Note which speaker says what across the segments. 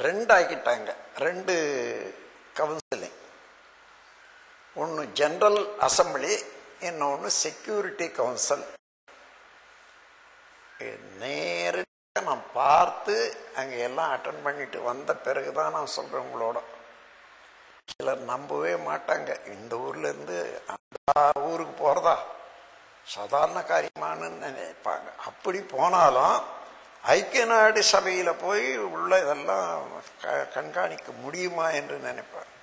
Speaker 1: ரெண்டாக்கிட்டாங்க. ரெண்டு கவுன்சிலிங், ஒன்று general assembly, இன்னொன்று செக்யூரிட்டி கவுன்சில். நேரடியாக நான் பார்த்து அங்கே எல்லாம் அட்டன் பண்ணிட்டு வந்த பிறகுதான் நான் சொல்கிறேன் உங்களோட. சிலர் நம்பவே மாட்டாங்க. இந்த ஊர்ல இருந்து அந்த ஊருக்கு போறதா சாதாரண காரியமானு நினைப்பாங்க. அப்படி போனாலும் ஐக்கிய நாடு சபையில போய் உள்ள இதெல்லாம் கண்காணிக்க முடியுமா என்று நினைப்பாங்க.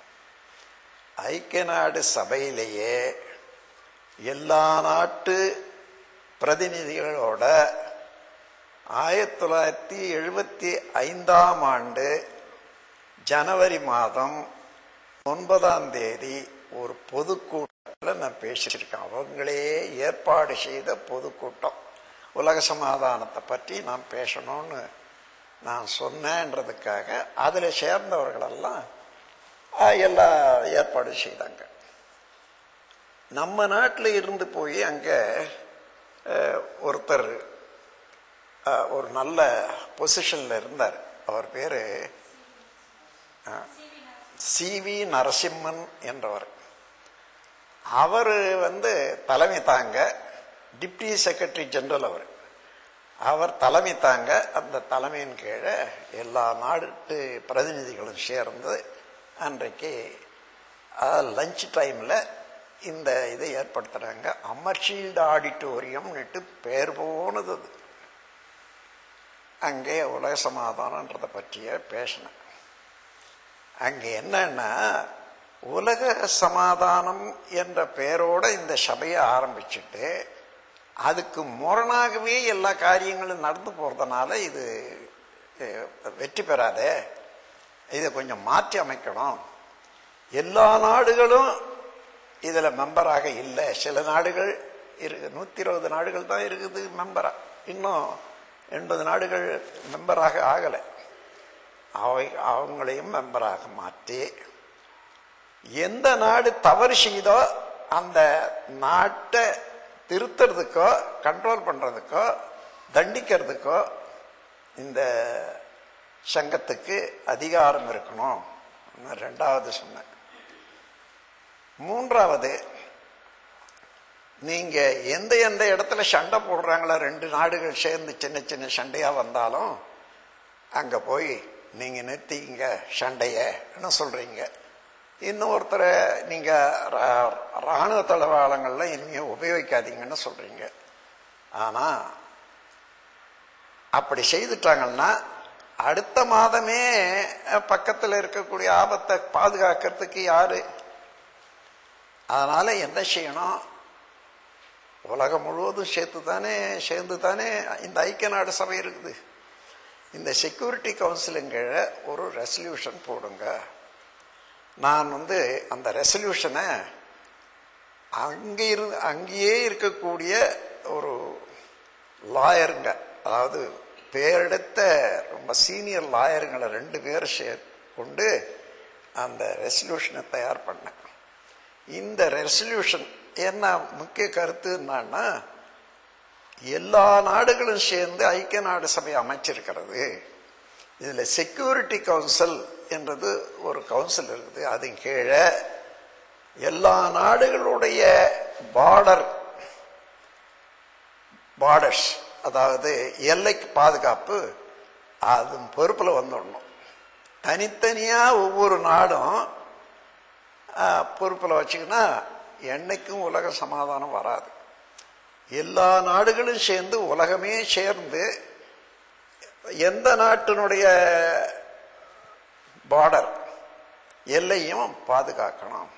Speaker 1: ஐக்கிய நாடு சபையிலேயே எல்லா நாட்டு பிரதிநிதிகளோட 1975 ஜனவரி மாதம் 9 ஒரு பொதுக்கூட்டத்தில் நான் பேசியிருக்கேன். அவங்களே ஏற்பாடு செய்த பொதுக்கூட்டம். உலக சமாதானத்தை பற்றி நான் பேசணும்னு நான் சொன்னேன்றதுக்காக அதில் சேர்ந்தவர்களெல்லாம் எல்லா ஏற்பாடு செய்தாங்க. நம்ம நாட்டில் இருந்து போய் அங்கே ஒருத்தர் ஒரு நல்ல பொசிஷன்ல இருந்தார். அவர் பேரு சி.வி. நரசிம்மன் என்றவர். அவர் தலைமை தாங்க டிப்டி செக்ரட்டரி ஜெனரல். அவர் தலைமை தாங்க. அந்த தலைமையின் கீழே எல்லா நாட்டு பிரதிநிதிகளும் சேர்ந்து அன்றைக்கு லஞ்ச் டைம்ல இந்த இதை ஏற்படுத்துறாங்க. அமர்ஷீல்டு ஆடிட்டோரியம்னுட்டு பேர் போனது. அங்கே உலக சமாதானன்றதை பற்றிய பேசினேன். அங்கே என்னன்னா, உலக சமாதானம் என்ற பெயரோட இந்த சபையை ஆரம்பிச்சுட்டு அதுக்கு முரணாகவே எல்லா காரியங்களும் நடந்து போறதுனால இது வெற்றி பெறாதே, இதை கொஞ்சம் மாற்றி அமைக்கணும். எல்லா நாடுகளும் இதுல மெம்பராக இல்லை. சில நாடுகள் இருக்கு, 120 நாடுகள் தான் இருக்குது மெம்பரா. இன்னும் 80 நாடுகள் மெம்பராக ஆகலை. அவங்களையும் மெம்பராக மாற்றி எந்த நாடு தவறு செய்தோ அந்த நாட்டை திருத்துறதுக்கோ கண்ட்ரோல் பண்றதுக்கோ தண்டிக்கிறதுக்கோ இந்த சங்கத்துக்கு அதிகாரம் இருக்கணும். ரெண்டாவது சொன்னேன். மூன்றாவது, நீங்க எந்த எந்த இடத்துல சண்டை போடுறாங்களோ, 2 நாடுகள் சேர்ந்து சின்ன சின்ன சண்டையா வந்தாலும் அங்க போய் நீங்க நிறுத்திங்க சண்டைய சொல்றீங்க. இன்னொருத்தரை நீங்க ராணுவ தளவாளங்கள்ல இனிமே உபயோகிக்காதீங்கன்னு சொல்றீங்க. ஆனா அப்படி செய்துட்டாங்கன்னா அடுத்த மாதமே பக்கத்துல இருக்கக்கூடிய ஆபத்தை பாதுகாக்கிறதுக்கு யாரு? அதனால என்ன செய்யணும்? உலகம் முழுவதும் சேர்ந்து தானே இந்த ஐக்கிய நாடு சபை இருக்குது. இந்த செக்யூரிட்டி கவுன்சிலுங்க ஒரு ரெசல்யூஷன் போடுங்க. நான் அந்த ரெசல்யூஷனை அங்கேயே இருக்கக்கூடிய ஒரு லாயருங்க, அதாவது பேரெடுத்த ரொம்ப சீனியர் லாயருங்களை 2 பேர் கொண்டு அந்த ரெசல்யூஷனை தயார் பண்ணேன். இந்த ரெசல்யூஷன் என்ன முக்கிய கருத்து என்னன்னா, எல்லா நாடுகளும் சேர்ந்து ஐக்கிய நாடு சபை அமைச்சிருக்கிறது. இதுல செக்யூரிட்டி கவுன்சில் என்றது ஒரு கவுன்சில் இருக்குது. அது கீழே எல்லா நாடுகளுடைய பார்டர்ஸ், அதாவது எல்லைக்கு பாதுகாப்பு, அது பொறுப்புல வந்துடணும். தனித்தனியா ஒவ்வொரு நாடும் பொறுப்புல வச்சுக்கினா என்னைக்கும் உலக சமாதானம் வராது. எல்லா நாடுகளும் சேர்ந்து உலகமே சேர்ந்து எந்த நாட்டினுடைய பார்டர் எல்லையும் பாதுகாக்கணும்.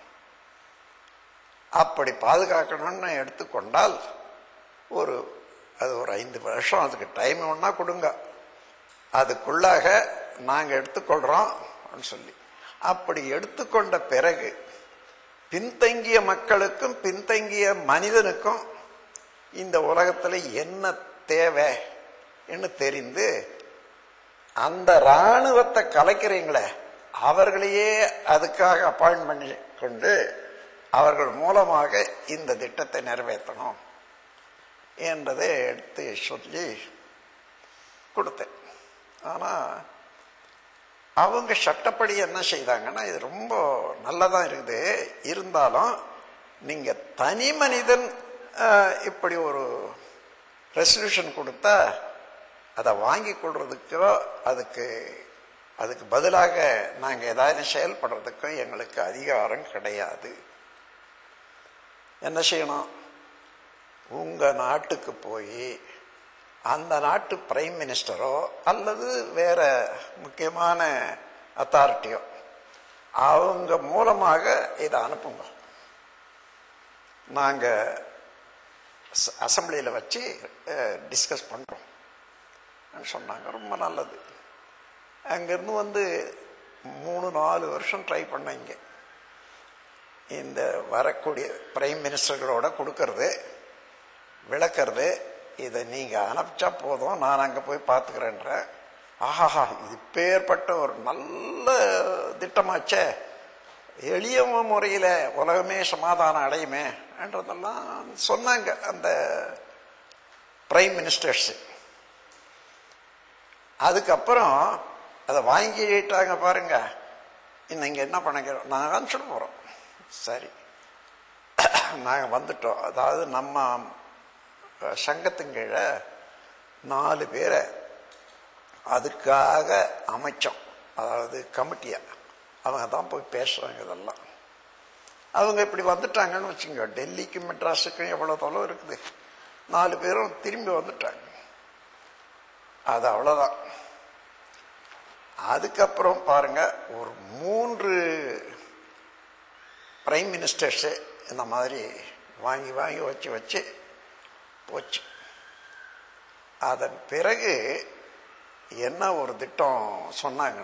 Speaker 1: அப்படி பாதுகாக்கணும்னு எடுத்துக்கொண்டால் அது ஒரு 5 வருஷம் அதுக்கு டைம் ஒன்னா கொடுங்க, அதுக்குள்ளாக நாங்க எடுத்துக்கொள்றோம் சொல்லி. அப்படி எடுத்துக்கொண்ட பிறகு பின்தங்கிய மக்களுக்கும் பின்தங்கிய மனிதனுக்கும் இந்த உலகத்துல என்ன தேவை என்று தெரிந்து அந்த இராணுவத்தை கலைக்கிறீங்களே அவர்களையே அதுக்காக அப்பாயிண்ட் பண்ணி கொண்டு அவர்கள் மூலமாக இந்த திட்டத்தை நிறைவேற்றணும் என்றதை எடுத்து சொல்லி கொடுத்தேன். ஆனா அவங்க சட்டப்படி என்ன செய்தாங்கன்னா, இது ரொம்ப நல்லதான் இருக்குது, இருந்தாலும் நீங்க தனி மனிதன் இப்படி ஒரு ரெசல்யூஷன் கொடுத்தா அதை வாங்கி கொள்றதுக்கோ அதுக்கு பதிலாக நாங்க ஏதாவது செயல்படுறதுக்கோ எங்களுக்கு அதிகாரம் கிடையாது. என்ன செய்யணும்? உங்க நாட்டுக்கு போய் அந்த நாட்டு பிரைம் மினிஸ்டரோ அல்லது வேற முக்கியமான அத்தாரிட்டியோ அவங்க மூலமாக இதை அனுப்புங்க, நாங்க அசம்பிளியில் வச்சு டிஸ்கஸ் பண்றோம் சொன்னாங்க. ரொம்ப நல்லது. அங்கிருந்து 3-4 வருஷம் ட்ரை பண்ணீங்க. இந்த வரக்கூடிய பிரைம் மினிஸ்டர்களோட கொடுக்கறது, விளக்கிறது, இதை நீங்க அனுப்பிச்சா போதும், நான் அங்க போய் பார்த்துக்கிறேன்ற. ஆஹாஹா, இது பேர்பட்ட ஒரு நல்ல திட்டமாச்சே, எளிய முறையில உலகமே சமாதானம் அடையுமே என்றதெல்லாம் சொன்னாங்க அந்த பிரைம் மினிஸ்டர்ஸ். அதுக்கப்புறம் அதை வாங்கிட்டாங்க பாருங்க. இன்னைக்கு என்ன பண்ணிக்கிறோம், நாங்கள் அனுப்பிச்சுட போறோம். சரி, நாங்கள் வந்துட்டோம். அதாவது நம்ம சங்கத்தின் கீழே 4 பேரை அதுக்காக அமைச்சோம், அதாவது கமிட்டியா. அவங்க தான் போய் பேசுறாங்க. இதெல்லாம் அவங்க இப்படி வந்துட்டாங்கன்னு வச்சுங்க, டெல்லிக்கும் மெட்ராஸுக்கும் எவ்வளவு தொலைவு இருக்குது, 4 பேரும் திரும்பி வந்துட்டாங்க. அது அவ்வளவுதான். அதுக்கப்புறம் பாருங்க, ஒரு 3 பிரைம் மினிஸ்டர்ஸ் இந்த மாதிரி வாங்கி வாங்கி வச்சு போச்சு. அதன் பிறகு என்ன ஒரு திட்டம் சொன்னாங்க,